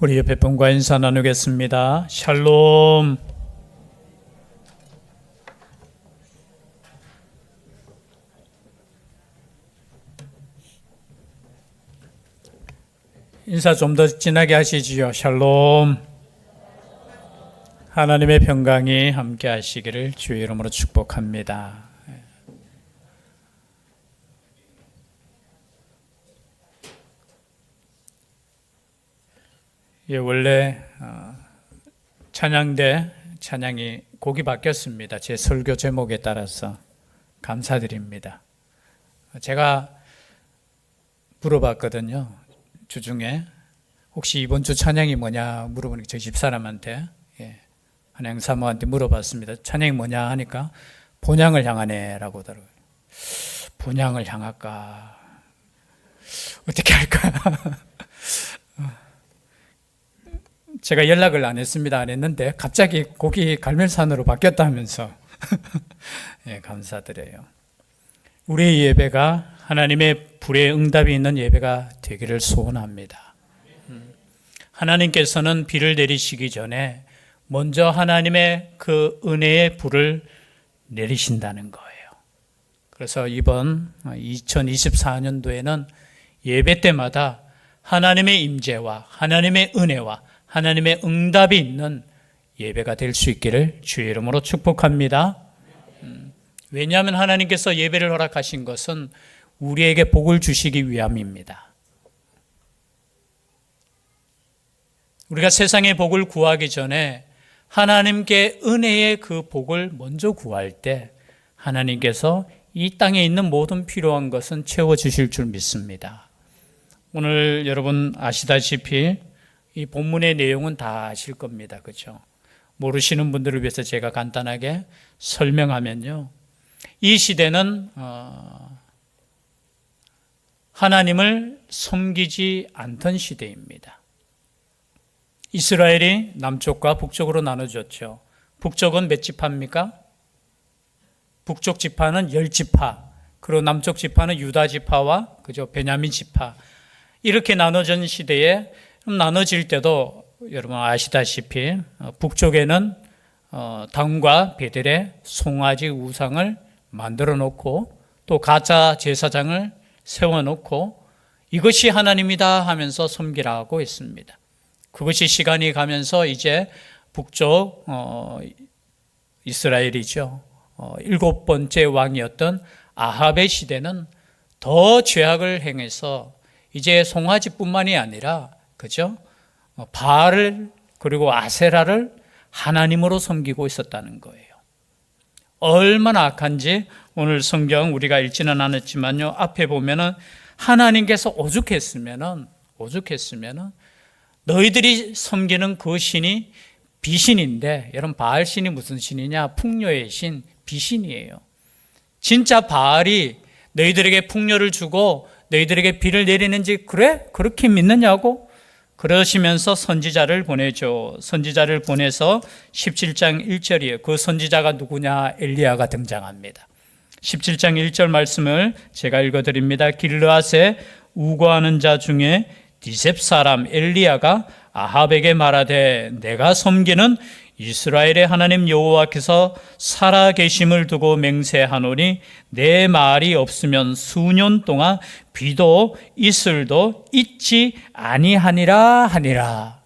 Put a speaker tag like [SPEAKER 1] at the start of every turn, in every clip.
[SPEAKER 1] 우리 옆에 분과 인사 나누겠습니다. 샬롬. 인사 좀 더 진하게 하시지요. 샬롬. 하나님의 평강이 함께 하시기를 주의 이름으로 축복합니다. 예, 원래 찬양이 곡이 바뀌었습니다. 제 설교 제목에 따라서 감사드립니다. 제가 물어봤거든요. 주중에 혹시 이번 주 찬양이 뭐냐 물어보니까 저희 집사람한테 한양 사모한테 물어봤습니다. 찬양이 뭐냐 하니까 본향을 향하네 라고 하더라고요. 본향을 향할까 어떻게 할까. 제가 연락을 안 했는데 갑자기 곡이 갈멜산으로 바뀌었다면서 예, 감사드려요. 우리의 예배가 하나님의 불의 응답이 있는 예배가 되기를 소원합니다. 하나님께서는 비를 내리시기 전에 먼저 하나님의 그 은혜의 불을 내리신다는 거예요. 그래서 이번 2024년도에는 예배 때마다 하나님의 임재와 하나님의 은혜와 하나님의 응답이 있는 예배가 될 수 있기를 주의 이름으로 축복합니다. 왜냐하면 하나님께서 예배를 허락하신 것은 우리에게 복을 주시기 위함입니다. 우리가 세상의 복을 구하기 전에 하나님께 은혜의 그 복을 먼저 구할 때 하나님께서 이 땅에 있는 모든 필요한 것은 채워주실 줄 믿습니다. 오늘 여러분 아시다시피 이 본문의 내용은 다 아실 겁니다. 그렇죠? 모르시는 분들을 위해서 제가 간단하게 설명하면요. 이 시대는 하나님을 섬기지 않던 시대입니다. 이스라엘이 남쪽과 북쪽으로 나눠졌죠. 북쪽은 몇 지파입니까? 북쪽 지파는 10지파, 그리고 남쪽 지파는 유다 지파와 그죠? 베냐민 지파. 이렇게 나눠진 시대에 나눠질 때도 여러분 아시다시피 북쪽에는 단과 베델의 송아지 우상을 만들어 놓고 또 가짜 제사장을 세워놓고 이것이 하나님이다 하면서 섬기라고 했습니다. 그것이 시간이 가면서 이제 북쪽 이스라엘이죠. 7번째 왕이었던 아합의 시대는 더 죄악을 행해서 이제 송아지뿐만이 아니라 그죠? 바알을 그리고 아세라를 하나님으로 섬기고 있었다는 거예요. 얼마나 악한지 오늘 성경 우리가 읽지는 않았지만요. 앞에 보면은 하나님께서 오죽했으면은 너희들이 섬기는 그 신이 비신인데, 여러분 바알 신이 무슨 신이냐? 풍요의 신, 비신이에요. 진짜 바알이 너희들에게 풍요를 주고 너희들에게 비를 내리는지 그래? 그렇게 믿느냐고? 그러시면서 선지자를 보내죠. 선지자를 보내서 17장 1절이에요. 그 선지자가 누구냐? 엘리야가 등장합니다. 17장 1절 말씀을 제가 읽어드립니다. 길르앗에 우거하는 자 중에 디셉 사람 엘리야가 아합에게 말하되 내가 섬기는 이스라엘의 하나님 여호와께서 살아계심을 두고 맹세하노니 내 말이 없으면 수년 동안 비도 이슬도 있지 아니하니라 하니라.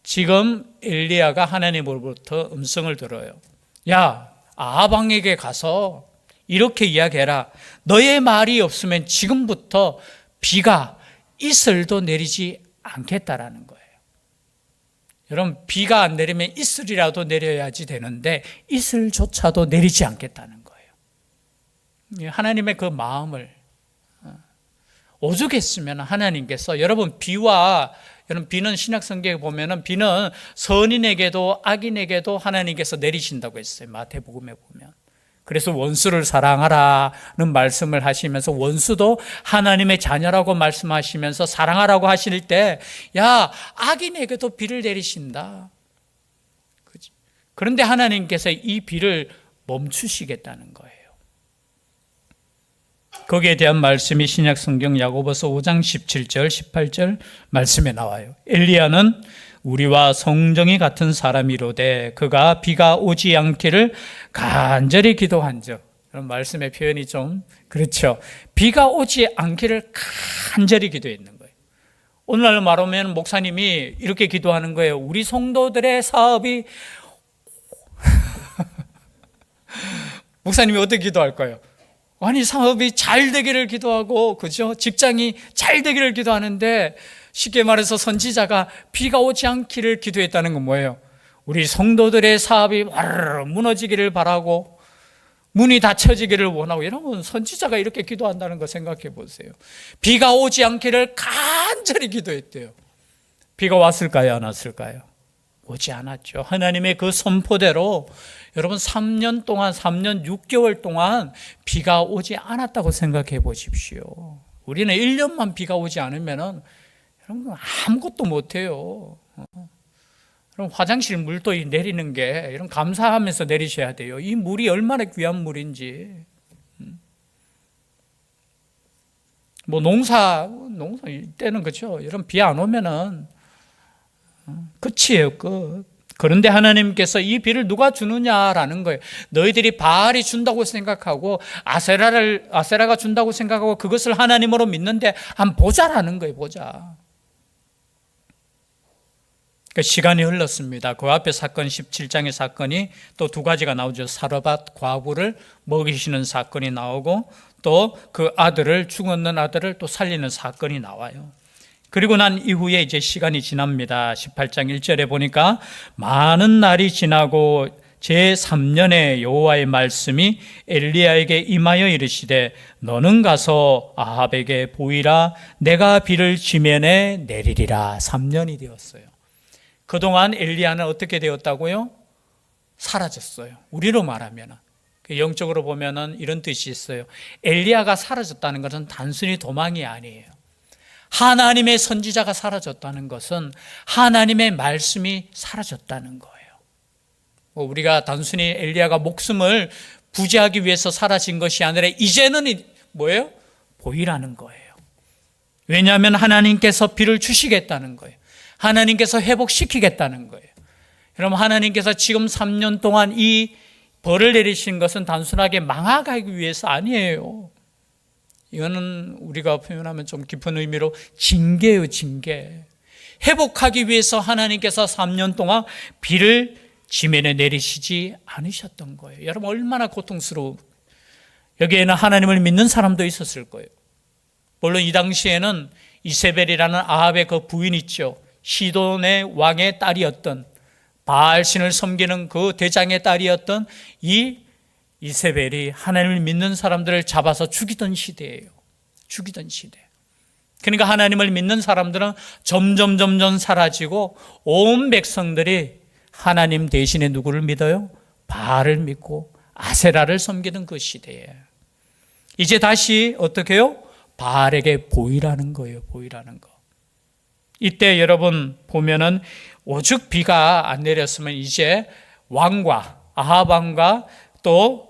[SPEAKER 1] 지금 엘리야가 하나님으로부터 음성을 들어요. 야, 아합 왕에게 가서 이렇게 이야기해라. 너의 말이 없으면 지금부터 비가 이슬도 내리지 않겠다라는 거예요. 여러분, 비가 안 내리면 이슬이라도 내려야지 되는데 이슬조차도 내리지 않겠다는 거예요. 하나님의 그 마음을 오죽했으면 하나님께서, 여러분 비는 신약 성경에 보면은 비는 선인에게도 악인에게도 하나님께서 내리신다고 했어요. 마태복음에 보면. 그래서 원수를 사랑하라는 말씀을 하시면서 원수도 하나님의 자녀라고 말씀하시면서 사랑하라고 하실 때, 야, 악인에게도 비를 내리신다. 그런데 하나님께서 이 비를 멈추시겠다는 거예요. 거기에 대한 말씀이 신약 성경 야고보서 5장 17절 18절 말씀에 나와요. 엘리야는 우리와 성정이 같은 사람이로되 그가 비가 오지 않기를 간절히 기도한 적. 그런 말씀의 표현이 좀 그렇죠. 비가 오지 않기를 간절히 기도했는 거예요. 오늘날 말하면 목사님이 이렇게 기도하는 거예요. 우리 성도들의 사업이 목사님이 어떻게 기도할까요? 아니, 사업이 잘 되기를 기도하고, 그죠? 직장이 잘 되기를 기도하는데, 쉽게 말해서 선지자가 비가 오지 않기를 기도했다는 건 뭐예요? 우리 성도들의 사업이 와르르 무너지기를 바라고, 문이 닫혀지기를 원하고, 여러분, 선지자가 이렇게 기도한다는 거 생각해 보세요. 비가 오지 않기를 간절히 기도했대요. 비가 왔을까요? 안 왔을까요? 오지 않았죠. 하나님의 그 선포대로 여러분 3년 동안 3년 6개월 동안 비가 오지 않았다고 생각해 보십시오. 우리는 1년만 비가 오지 않으면 여러분 아무것도 못해요. 그럼 화장실 물도 내리는 게 이런 감사하면서 내리셔야 돼요. 이 물이 얼마나 귀한 물인지. 뭐 농사 때는 그렇죠. 이런 비 안 오면은 끝이에요, 끝. 그런데 하나님께서 이 비를 누가 주느냐라는 거예요. 너희들이 바알이 준다고 생각하고 아세라가 준다고 생각하고 그것을 하나님으로 믿는데 한번 보자라는 거예요, 보자. 그 시간이 흘렀습니다. 그 앞에 사건 17장의 사건이 또 두 가지가 나오죠. 사르밧 과부를 먹이시는 사건이 나오고 또 그 아들을 죽었는 아들을 또 살리는 사건이 나와요. 그리고 난 이후에 이제 시간이 지납니다. 18장 1절에 보니까 많은 날이 지나고 제3년에 여호와의 말씀이 엘리야에게 임하여 이르시되 너는 가서 아합에게 보이라 내가 비를 지면에 내리리라. 3년이 되었어요. 그동안 엘리야는 어떻게 되었다고요? 사라졌어요. 우리로 말하면 영적으로 보면은 이런 뜻이 있어요. 엘리야가 사라졌다는 것은 단순히 도망이 아니에요. 하나님의 선지자가 사라졌다는 것은 하나님의 말씀이 사라졌다는 거예요. 우리가 단순히 엘리야가 목숨을 부지하기 위해서 사라진 것이 아니라 이제는 뭐예요? 보이라는 거예요. 왜냐하면 하나님께서 비를 주시겠다는 거예요. 하나님께서 회복시키겠다는 거예요. 여러분, 하나님께서 지금 3년 동안 이 벌을 내리신 것은 단순하게 망하기 위해서 아니에요. 이거는 우리가 표현하면 좀 깊은 의미로 징계예요, 징계. 회복하기 위해서 하나님께서 3년 동안 비를 지면에 내리시지 않으셨던 거예요. 여러분, 얼마나 고통스러워. 여기에는 하나님을 믿는 사람도 있었을 거예요. 물론 이 당시에는 이세벨이라는 아합의 그 부인 있죠. 시돈의 왕의 딸이었던, 바알신을 섬기는 그 대장의 딸이었던 이 이세벨이 하나님을 믿는 사람들을 잡아서 죽이던 시대예요. 죽이던 시대. 그러니까 하나님을 믿는 사람들은 점점 사라지고 온 백성들이 하나님 대신에 누구를 믿어요? 바알을 믿고 아세라를 섬기는 그 시대에 이제 다시 어떻게 해요? 바알에게 보이라는 거예요. 보이라는 거. 이때 여러분 보면은 오죽 비가 안 내렸으면 이제 왕과 아합 왕과 또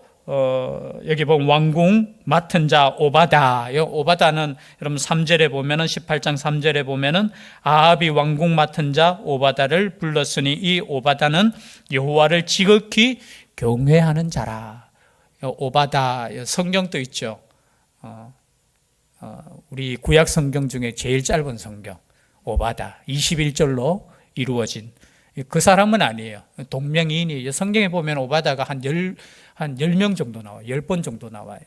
[SPEAKER 1] 여기 보면 왕궁 맡은 자 오바다. 오바다는 여러분 3절에 보면은 18장 3절에 보면은 아합이 왕궁 맡은 자 오바다를 불렀으니 이 오바다는 여호와를 지극히 경외하는 자라. 오바다 성경도 있죠. 우리 구약 성경 중에 제일 짧은 성경 오바다 21절로 이루어진 그 사람은 아니에요. 동명이인이에요. 성경에 보면 오바다가 한 10명 정도 나와요. 10번 정도 나와요.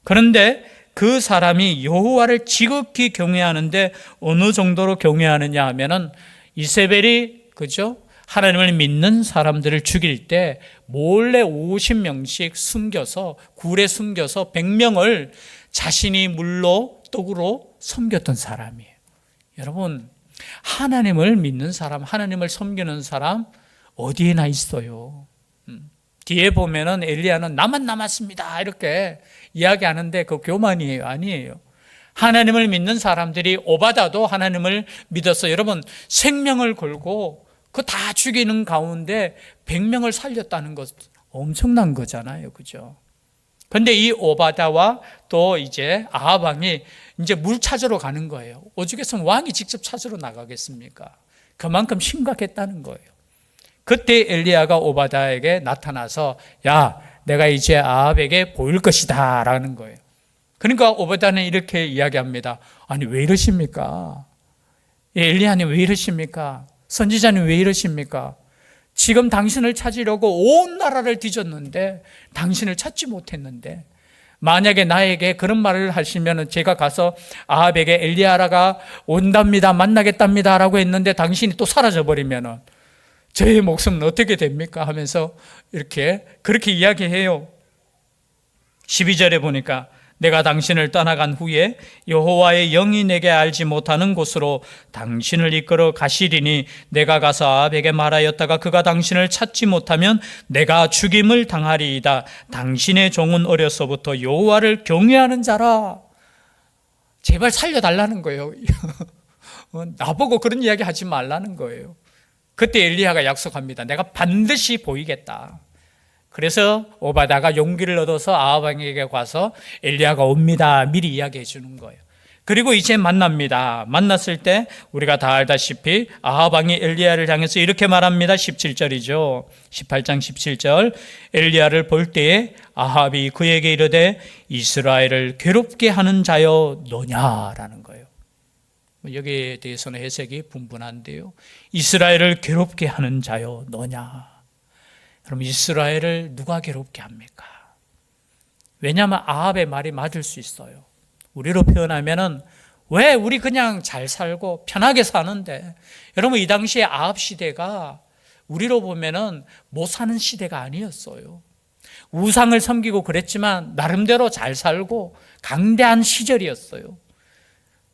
[SPEAKER 1] 그런데 그 사람이 여호와를 지극히 경외하는데 어느 정도로 경외하느냐 하면은 이세벨이 그죠? 하나님을 믿는 사람들을 죽일 때 몰래 50명씩 숨겨서 굴에 숨겨서 100명을 자신이 물로 떡으로 섬겼던 사람이에요. 여러분, 하나님을 믿는 사람, 하나님을 섬기는 사람 어디에나 있어요. 뒤에 보면은 엘리야는 나만 남았습니다 이렇게 이야기하는데 그 교만이에요. 아니에요. 하나님을 믿는 사람들이 오바다도 하나님을 믿어서 여러분 생명을 걸고 그 다 죽이는 가운데 100명을 살렸다는 것 엄청난 거잖아요. 그죠? 근데 이 오바다와 또 이제 아합 왕이 이제 물 찾으러 가는 거예요. 오죽했으면 왕이 직접 찾으러 나가겠습니까? 그만큼 심각했다는 거예요. 그때 엘리야가 오바다에게 나타나서 야, 내가 이제 아합에게 보일 것이다 라는 거예요. 그러니까 오바다는 이렇게 이야기합니다. 아니 왜 이러십니까? 엘리야님 왜 이러십니까? 선지자님 왜 이러십니까? 지금 당신을 찾으려고 온 나라를 뒤졌는데 당신을 찾지 못했는데 만약에 나에게 그런 말을 하시면 제가 가서 아합에게 엘리야가 온답니다, 만나겠답니다 라고 했는데 당신이 또 사라져버리면 저의 목숨은 어떻게 됩니까? 하면서 그렇게 이야기해요. 12절에 보니까 내가 당신을 떠나간 후에 여호와의 영이 내게 알지 못하는 곳으로 당신을 이끌어 가시리니 내가 가서 아합에게 말하였다가 그가 당신을 찾지 못하면 내가 죽임을 당하리이다. 당신의 종은 어려서부터 여호와를 경외하는 자라. 제발 살려달라는 거예요. 나보고 그런 이야기 하지 말라는 거예요. 그때 엘리야가 약속합니다. 내가 반드시 보이겠다. 그래서 오바다가 용기를 얻어서 아합 왕에게 가서 엘리야가 옵니다 미리 이야기해 주는 거예요. 그리고 이제 만납니다. 만났을 때 우리가 다 알다시피 아합 왕이 엘리야를 향해서 이렇게 말합니다. 17절이죠. 18장 17절. 엘리야를 볼 때에 아합이 그에게 이르되 이스라엘을 괴롭게 하는 자여 너냐라는 거예요. 여기에 대해서는 해석이 분분한데요. 이스라엘을 괴롭게 하는 자여 너냐. 그럼 이스라엘을 누가 괴롭게 합니까? 왜냐하면 아합의 말이 맞을 수 있어요. 우리로 표현하면은 왜 우리 그냥 잘 살고 편하게 사는데, 여러분 이 당시에 아합 시대가 우리로 보면은 못 사는 시대가 아니었어요. 우상을 섬기고 그랬지만 나름대로 잘 살고 강대한 시절이었어요.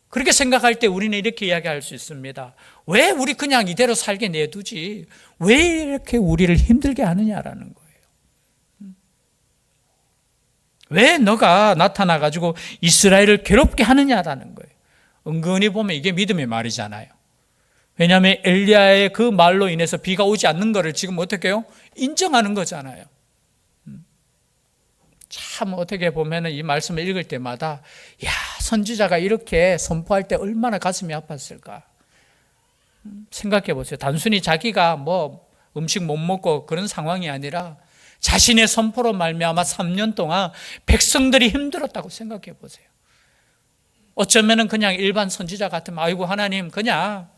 [SPEAKER 1] 그렇게 생각할 때 우리는 이렇게 이야기할 수 있습니다. 왜 우리 그냥 이대로 살게 내두지? 왜 이렇게 우리를 힘들게 하느냐라는 거예요. 왜 너가 나타나가지고 이스라엘을 괴롭게 하느냐라는 거예요. 은근히 보면 이게 믿음의 말이잖아요. 왜냐하면 엘리야의 그 말로 인해서 비가 오지 않는 것을 지금 어떻게 해요? 인정하는 거잖아요. 참 어떻게 보면 이 말씀을 읽을 때마다 야, 선지자가 이렇게 선포할 때 얼마나 가슴이 아팠을까 생각해 보세요. 단순히 자기가 뭐 음식 못 먹고 그런 상황이 아니라 자신의 선포로 말미암아 3년 동안 백성들이 힘들었다고 생각해 보세요. 어쩌면은 그냥 일반 선지자 같으면 아이고 하나님 그냥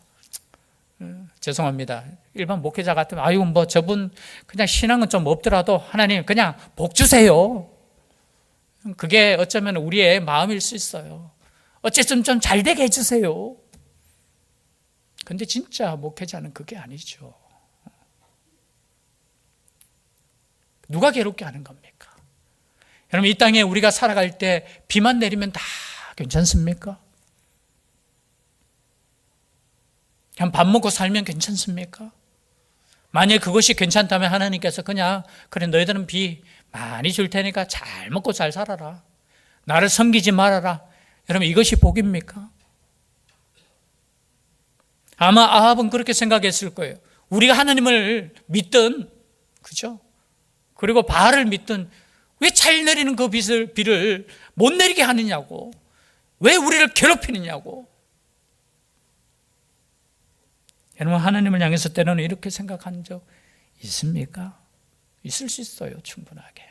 [SPEAKER 1] 죄송합니다. 일반 목회자 같으면 아이고 뭐 저분 그냥 신앙은 좀 없더라도 하나님 그냥 복 주세요. 그게 어쩌면 우리의 마음일 수 있어요. 어쨌든 좀 잘 되게 해주세요. 근데 진짜 목회자는 그게 아니죠. 누가 괴롭게 하는 겁니까? 여러분 이 땅에 우리가 살아갈 때 비만 내리면 다 괜찮습니까? 그냥 밥 먹고 살면 괜찮습니까? 만약에 그것이 괜찮다면 하나님께서 그냥 그래 너희들은 비 많이 줄 테니까 잘 먹고 잘 살아라. 나를 섬기지 말아라. 여러분 이것이 복입니까? 아마 아합은 그렇게 생각했을 거예요. 우리가 하나님을 믿든 그죠? 그리고 바알을 믿든 왜 잘 내리는 그 비를 못 내리게 하느냐고. 왜 우리를 괴롭히느냐고. 여러분 하나님을 향해서 때로는 이렇게 생각한 적 있습니까? 있을 수 있어요. 충분하게.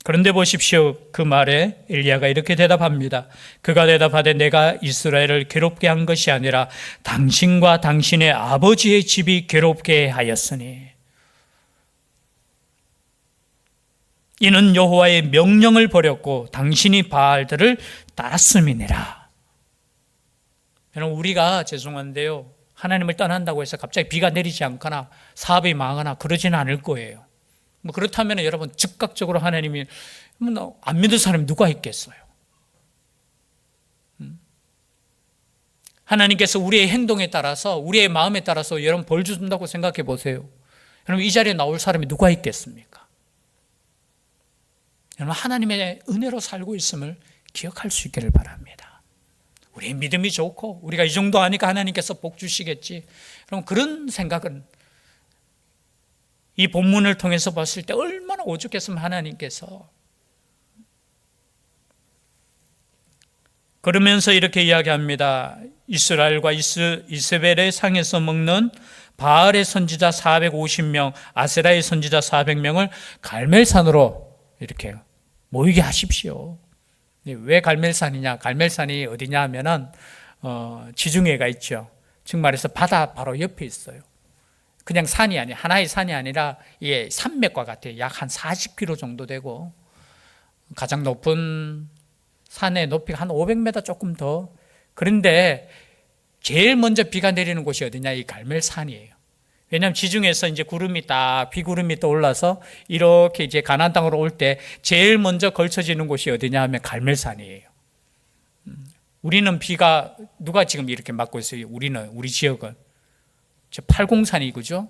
[SPEAKER 1] 그런데 보십시오. 그 말에 엘리야가 이렇게 대답합니다. 그가 대답하되 내가 이스라엘을 괴롭게 한 것이 아니라 당신과 당신의 아버지의 집이 괴롭게 하였으니 이는 여호와의 명령을 버렸고 당신이 바알들을 따랐음이니라. 여러분 우리가 죄송한데요. 하나님을 떠난다고 해서 갑자기 비가 내리지 않거나 사업이 망하거나 그러지는 않을 거예요. 뭐 그렇다면 여러분 즉각적으로 하나님이 안 믿는 사람이 누가 있겠어요? 하나님께서 우리의 행동에 따라서 우리의 마음에 따라서 여러분 벌 주신다고 생각해 보세요. 여러분 이 자리에 나올 사람이 누가 있겠습니까? 여러분 하나님의 은혜로 살고 있음을 기억할 수 있기를 바랍니다. 우리의 믿음이 좋고 우리가 이 정도 하니까 하나님께서 복 주시겠지. 그럼 그런 생각은 이 본문을 통해서 봤을 때 얼마나 오죽했으면 하나님께서. 그러면서 이렇게 이야기합니다. 이스라엘과 이세벨의 상에서 먹는 바알의 선지자 450명, 아세라의 선지자 400명을 갈멜산으로 이렇게 모이게 하십시오. 왜 갈멜산이냐? 갈멜산이 어디냐 하면은 지중해가 있죠. 즉 말해서 바다 바로 옆에 있어요. 그냥 산이 아니, 하나의 산이 아니라 이게 산맥과 같아요. 약 한 40km 정도 되고, 가장 높은 산의 높이가 한 500m 조금 더. 그런데 제일 먼저 비가 내리는 곳이 어디냐? 이 갈멜산이에요. 왜냐하면 지중해에서 이제 구름이 딱, 비구름이 떠올라서 이렇게 이제 가나안 땅으로 올 때 제일 먼저 걸쳐지는 곳이 어디냐 하면 갈멜산이에요. 우리는 비가, 누가 지금 이렇게 맞고 있어요? 우리 지역은. 803이, 그죠?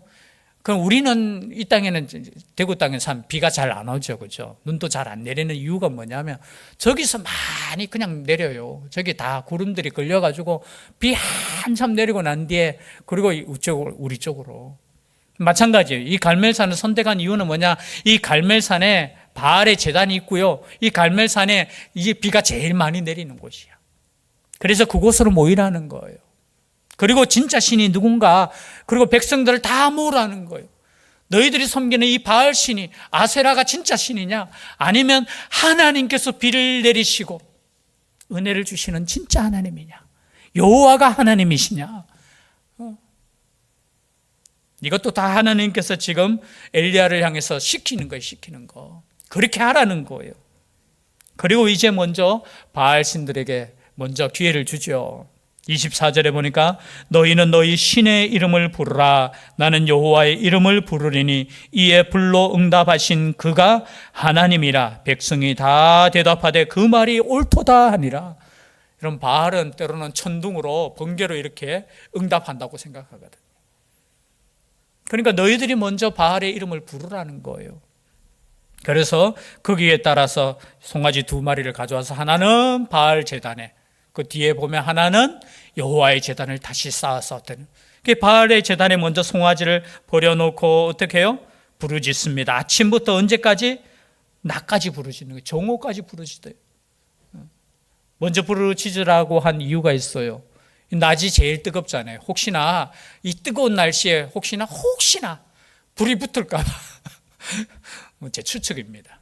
[SPEAKER 1] 그럼 우리는 이 땅에는, 대구 땅에서 비가 잘 안 오죠, 그죠? 눈도 잘 안 내리는 이유가 뭐냐면 저기서 많이 그냥 내려요. 저기 다 구름들이 걸려가지고 비 한참 내리고 난 뒤에, 그리고 우리 쪽으로. 마찬가지예요. 이 갈멜산을 선택한 이유는 뭐냐? 이 갈멜산에 바알의 제단이 있고요. 이 갈멜산에 이게 비가 제일 많이 내리는 곳이야. 그래서 그곳으로 모이라는 거예요. 그리고 진짜 신이 누군가, 그리고 백성들을 다 모으라는 거예요. 너희들이 섬기는 이 바알 신이, 아세라가 진짜 신이냐? 아니면 하나님께서 비를 내리시고 은혜를 주시는 진짜 하나님이냐? 여호와가 하나님이시냐? 이것도 다 하나님께서 지금 엘리야를 향해서 시키는 거예요. 시키는 거. 그렇게 하라는 거예요. 그리고 이제 먼저 바알 신들에게 먼저 기회를 주죠. 24절에 보니까 너희는 너희 신의 이름을 부르라. 나는 여호와의 이름을 부르리니 이에 불로 응답하신 그가 하나님이라. 백성이 다 대답하되 그 말이 옳도다 하니라. 이런 바알은 때로는 천둥으로 번개로 이렇게 응답한다고 생각하거든. 그러니까 너희들이 먼저 바알의 이름을 부르라는 거예요. 그래서 거기에 따라서 송아지 2마리를 가져와서 하나는 바알 제단에, 그 뒤에 보면 하나는 여호와의 제단을 다시 쌓아서, 그 바알의 제단에 먼저 송아지를 버려놓고 어떻게 해요? 부르짖습니다. 아침부터 언제까지? 낮까지 부르짖는 거예요. 정오까지 부르짖어요. 먼저 부르짖으라고 한 이유가 있어요. 낮이 제일 뜨겁잖아요. 혹시나 이 뜨거운 날씨에 혹시나 불이 붙을까 봐. 제 추측입니다.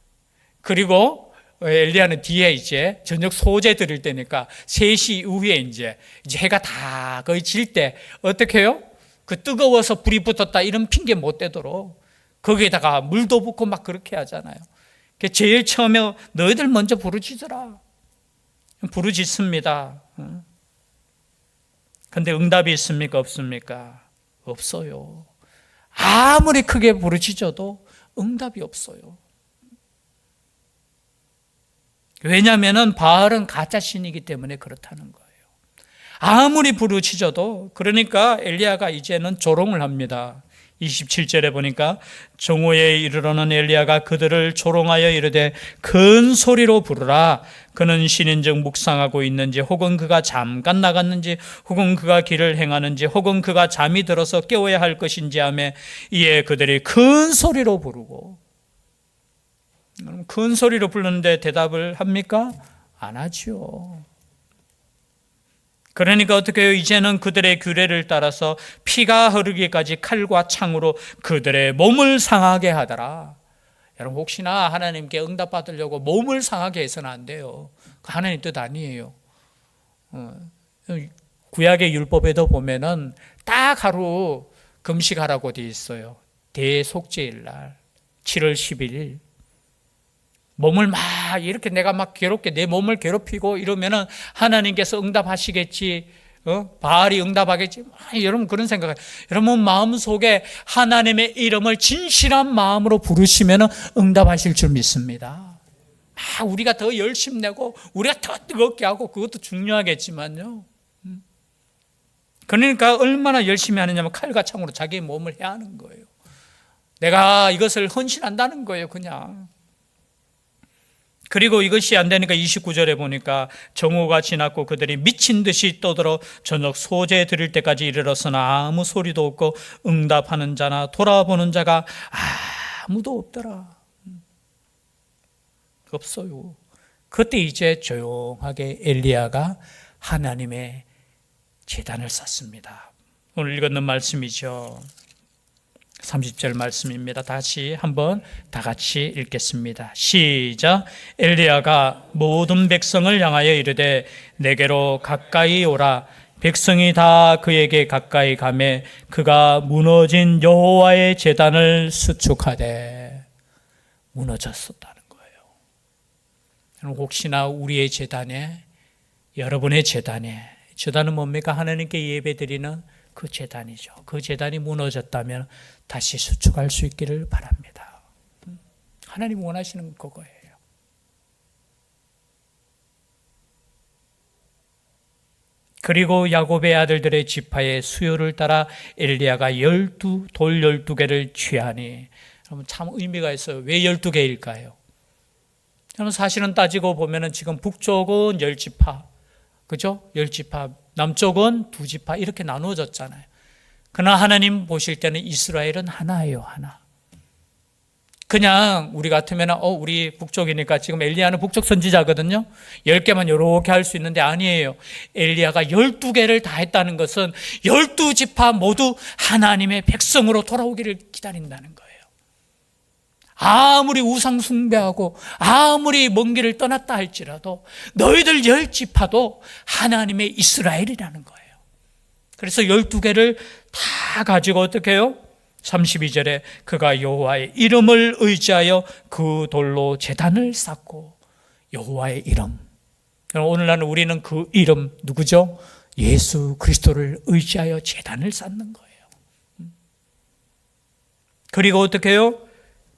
[SPEAKER 1] 그리고 엘리야는 뒤에 이제 저녁 소재 드릴 때니까 3시 이후에 이제 해가 다 거의 질 때 어떻게 해요? 그 뜨거워서 불이 붙었다 이런 핑계 못 대도록 거기에다가 물도 붓고 막 그렇게 하잖아요. 제일 처음에 너희들 먼저 부르짖으라. 부르짖습니다. 근데 응답이 있습니까? 없습니까? 없어요. 아무리 크게 부르짖어도 응답이 없어요. 왜냐하면 바알은 가짜 신이기 때문에 그렇다는 거예요. 아무리 부르짖어도. 그러니까 엘리야가 이제는 조롱을 합니다. 27절에 보니까 정오에 이르러는 엘리야가 그들을 조롱하여 이르되 큰 소리로 부르라. 그는 신인즉 묵상하고 있는지, 혹은 그가 잠깐 나갔는지, 혹은 그가 길을 행하는지, 혹은 그가 잠이 들어서 깨워야 할 것인지 하며, 이에 그들이 큰 소리로 부르고. 큰 소리로 부르는데 대답을 합니까? 안 하죠. 그러니까 어떻게 해요? 이제는 그들의 규례를 따라서 피가 흐르기까지 칼과 창으로 그들의 몸을 상하게 하더라. 여러분, 혹시나 하나님께 응답받으려고 몸을 상하게 해서는 안 돼요. 하나님 뜻 아니에요. 구약의 율법에도 보면은 딱 하루 금식하라고 되어 있어요. 대속죄일 날 7월 10일. 몸을 막 이렇게 내가 막 괴롭게 내 몸을 괴롭히고 이러면은 하나님께서 응답하시겠지, 바알이 응답하겠지. 여러분 그런 생각. 여러분 마음속에 하나님의 이름을 진실한 마음으로 부르시면은 응답하실 줄 믿습니다. 우리가 더 열심 내고 우리가 더 뜨겁게 하고 그것도 중요하겠지만요. 그러니까 얼마나 열심히 하느냐면 칼과 창으로 자기의 몸을 해야 하는 거예요. 내가 이것을 헌신한다는 거예요, 그냥. 그리고 이것이 안 되니까 29절에 보니까 정오가 지났고 그들이 미친 듯이 떠들어 저녁 소재 드릴 때까지 이르렀으나 아무 소리도 없고 응답하는 자나 돌아보는 자가 아무도 없더라. 없어요. 그때 이제 조용하게 엘리야가 하나님의 제단을 쌓습니다. 오늘 읽었는 말씀이죠. 30절 말씀입니다. 다시 한번 다 같이 읽겠습니다. 시작. 엘리야가 모든 백성을 향하여 이르되 내게로 가까이 오라. 백성이 다 그에게 가까이 가매 그가 무너진 여호와의 제단을 수축하되 무너졌었다는 거예요. 혹시나 우리의 제단에, 여러분의 제단에, 제단은 뭡니까? 하나님께 예배드리는 그 제단이죠. 그 제단이 무너졌다면 다시 수축할 수 있기를 바랍니다. 하나님 원하시는 그거예요. 그리고 야곱의 아들들의 지파의 수요를 따라 엘리야가 돌 12개를 취하니, 여러분 참 의미가 있어요. 왜 12개일까요? 여러분 사실은 따지고 보면은 지금 북쪽은 10지파, 그죠? 10지파, 남쪽은 2지파 이렇게 나누어졌잖아요. 그러나 하나님 보실 때는 이스라엘은 하나예요, 하나. 그냥 우리 같으면 우리 북쪽이니까 지금 엘리야는 북쪽 선지자거든요. 10개만 이렇게 할 수 있는데 아니에요. 엘리야가 12개를 다 했다는 것은 12지파 모두 하나님의 백성으로 돌아오기를 기다린다는 거예요. 아무리 우상 숭배하고 아무리 먼 길을 떠났다 할지라도 너희들 10지파도 하나님의 이스라엘이라는 거예요. 그래서 12개를 다 가지고 어떻게 해요? 32절에 그가 여호와의 이름을 의지하여 그 돌로 제단을 쌓고, 여호와의 이름. 오늘날 우리는 그 이름 누구죠? 예수 그리스도를 의지하여 제단을 쌓는 거예요. 그리고 어떻게 해요?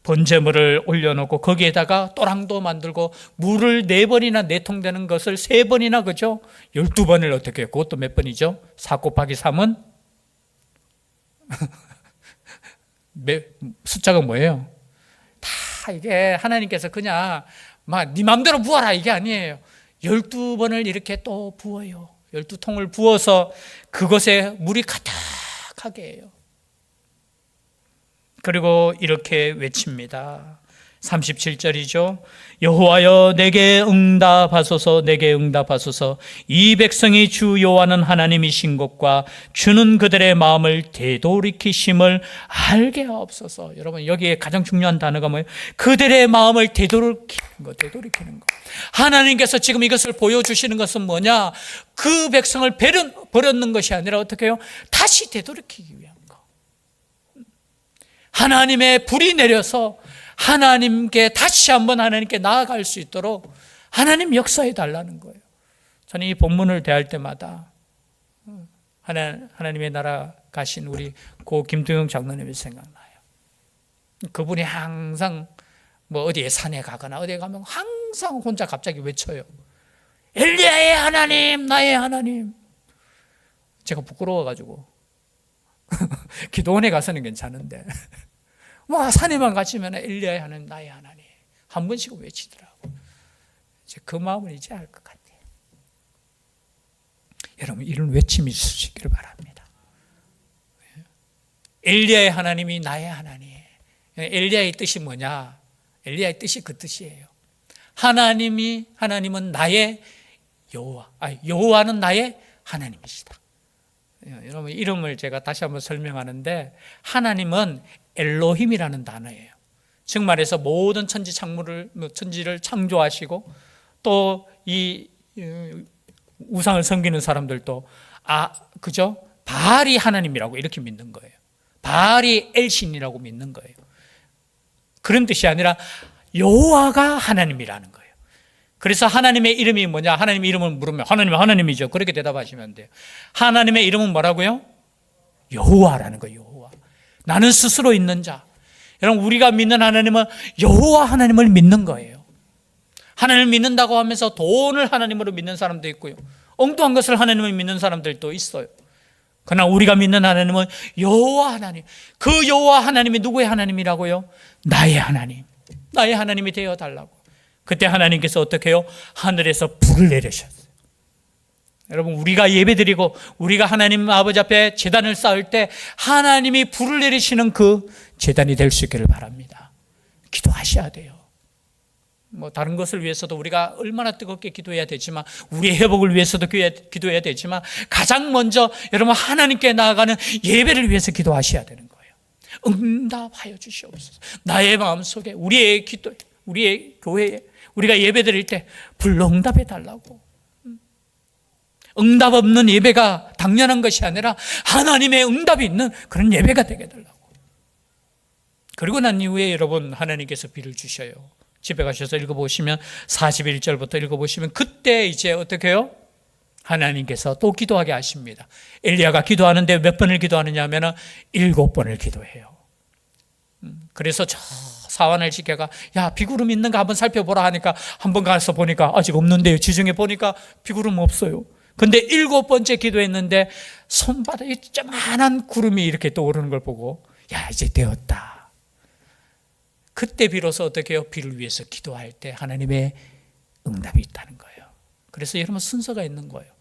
[SPEAKER 1] 번제물을 올려놓고 거기에다가 또랑도 만들고 물을 4번이나 4통 되는 것을 3번이나, 그죠? 12번을 어떻게 해요? 그것도 몇 번이죠? 4 곱하기 3은 숫자가 뭐예요? 다 이게 하나님께서 그냥 막 네 마음대로 부어라 이게 아니에요. 12번을 이렇게 또 부어요. 12통을 부어서 그것에 물이 가득하게 해요. 그리고 이렇게 외칩니다. 37절이죠. 여호와여 내게 응답하소서, 내게 응답하소서. 이 백성이 주 여호와는 하나님이신 것과 주는 그들의 마음을 되돌이키심을 알게 하옵소서. 여러분 여기에 가장 중요한 단어가 뭐예요? 그들의 마음을 되돌이키는 거, 되돌이키는 거. 하나님께서 지금 이것을 보여주시는 것은 뭐냐? 그 백성을 버렸는 것이 아니라 어떻게 해요? 다시 되돌이키기 위한 거. 하나님의 불이 내려서 하나님께 다시 한번 하나님께 나아갈 수 있도록 하나님 역사해 달라는 거예요. 저는 이 본문을 대할 때마다 하나님의 나라 가신 우리 고 김동영 장로님이 생각나요. 그분이 항상 뭐 어디에 산에 가거나 어디에 가면 항상 혼자 갑자기 외쳐요. 엘리야의 하나님, 나의 하나님. 제가 부끄러워가지고 기도원에 가서는 괜찮은데 산에만 가시면 엘리야의 하나님, 나의 하나님 한 번씩 외치더라고. 이제 그 마음을 이제 알 것 같아요. 여러분 이런 외침이 있으시기를 바랍니다. 엘리야의 하나님이 나의 하나님. 엘리야의 뜻이 뭐냐? 엘리야의 뜻이 그 뜻이에요. 하나님은 나의 여호와, 여호와는 나의 하나님이시다. 여러분 이름을 제가 다시 한번 설명하는데, 하나님은 엘로힘이라는 단어예요. 즉 말해서 모든 천지를 창조하시고 또 이 우상을 섬기는 사람들도 그죠? 바알이 하나님이라고 이렇게 믿는 거예요. 바알이 엘신이라고 믿는 거예요. 그런 뜻이 아니라 여호와가 하나님이라는 거예요. 그래서 하나님의 이름이 뭐냐? 하나님의 이름을 물으면 하나님은 하나님이죠. 그렇게 대답하시면 돼요. 하나님의 이름은 뭐라고요? 여호와라는 거예요. 여호와. 나는 스스로 있는 자. 여러분 우리가 믿는 하나님은 여호와 하나님을 믿는 거예요. 하나님을 믿는다고 하면서 돈을 하나님으로 믿는 사람도 있고요. 엉뚱한 것을 하나님을 믿는 사람들도 있어요. 그러나 우리가 믿는 하나님은 여호와 하나님. 그 여호와 하나님이 누구의 하나님이라고요? 나의 하나님. 나의 하나님이 되어 달라고. 그때 하나님께서 어떻게 해요? 하늘에서 불을 내리셨어요. 여러분, 우리가 예배드리고 우리가 하나님 아버지 앞에 제단을 쌓을 때 하나님이 불을 내리시는 그 제단이 될 수 있기를 바랍니다. 기도하셔야 돼요. 다른 것을 위해서도 우리가 얼마나 뜨겁게 기도해야 되지만, 우리의 회복을 위해서도 기도해야 되지만, 가장 먼저 여러분 하나님께 나아가는 예배를 위해서 기도하셔야 되는 거예요. 응답하여 주시옵소서. 나의 마음속에, 우리의 기도에, 우리의 교회에, 우리가 예배 드릴 때 불로 응답해 달라고. 응답 없는 예배가 당연한 것이 아니라 하나님의 응답이 있는 그런 예배가 되게 달라고. 그리고 난 이후에 여러분, 하나님께서 비를 주셔요. 집에 가셔서 읽어보시면 41절부터 읽어보시면 그때 이제 어떻게 해요? 하나님께서 또 기도하게 하십니다. 엘리야가 기도하는데 몇 번을 기도하느냐 하면 7번을 기도해요. 그래서 저 사환을 지켜가, 야, 비구름 있는가 한번 살펴보라 하니까 한번 가서 보니까 아직 없는데요. 지중해 보니까 비구름 없어요. 근데 7번째 기도했는데 손바닥에 조그만한 구름이 이렇게 떠오르는 걸 보고, 야, 이제 되었다. 그때 비로소 어떻게 해요? 비를 위해서 기도할 때 하나님의 응답이 있다는 거예요. 그래서 여러분, 순서가 있는 거예요.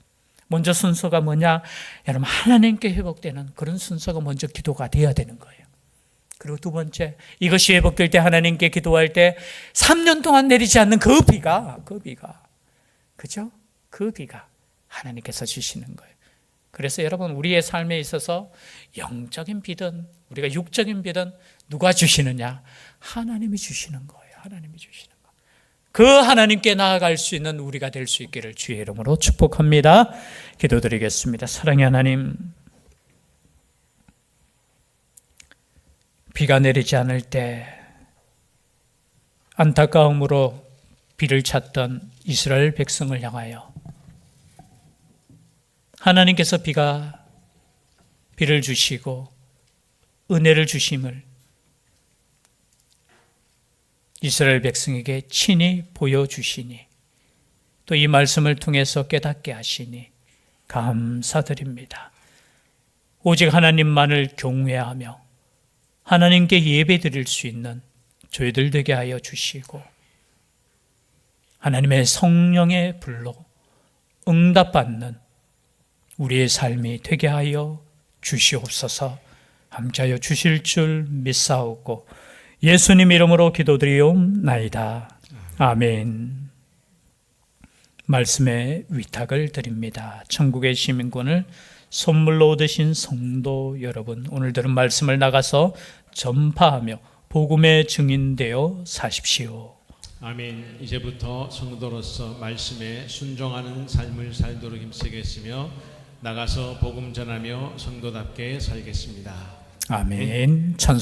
[SPEAKER 1] 먼저 순서가 뭐냐? 여러분, 하나님께 회복되는 그런 순서가 먼저 기도가 되어야 되는 거예요. 그리고 두 번째, 이것이 회복될 때 하나님께 기도할 때 3년 동안 내리지 않는 그 비가 그죠? 그 비가 하나님께서 주시는 거예요. 그래서 여러분, 우리의 삶에 있어서 영적인 비든 우리가 육적인 비든 누가 주시느냐? 하나님이 주시는 거예요. 하나님이 주시는 거. 그 하나님께 나아갈 수 있는 우리가 될 수 있기를 주의 이름으로 축복합니다. 기도드리겠습니다. 사랑의 하나님, 비가 내리지 않을 때 안타까움으로 비를 찾던 이스라엘 백성을 향하여 하나님께서 비를 주시고 은혜를 주심을 이스라엘 백성에게 친히 보여주시니, 또 이 말씀을 통해서 깨닫게 하시니 감사드립니다. 오직 하나님만을 경외하며 하나님께 예배드릴 수 있는 저희들 되게 하여 주시고, 하나님의 성령의 불로 응답받는 우리의 삶이 되게 하여 주시옵소서. 함께하여 주실 줄 믿사오고 예수님 이름으로 기도드리옵나이다. 아멘. 말씀의 위탁을 드립니다. 천국의 시민권을 선물로 얻으신 성도 여러분, 오늘 들은 말씀을 나가서 전파하며 복음의 증인되어 사십시오.
[SPEAKER 2] 아멘. 이제부터 성도로서 말씀에 순종하는 삶을 살도록 힘쓰겠으며 나가서 복음 전하며 성도답게 살겠습니다.
[SPEAKER 1] 아멘. 찬송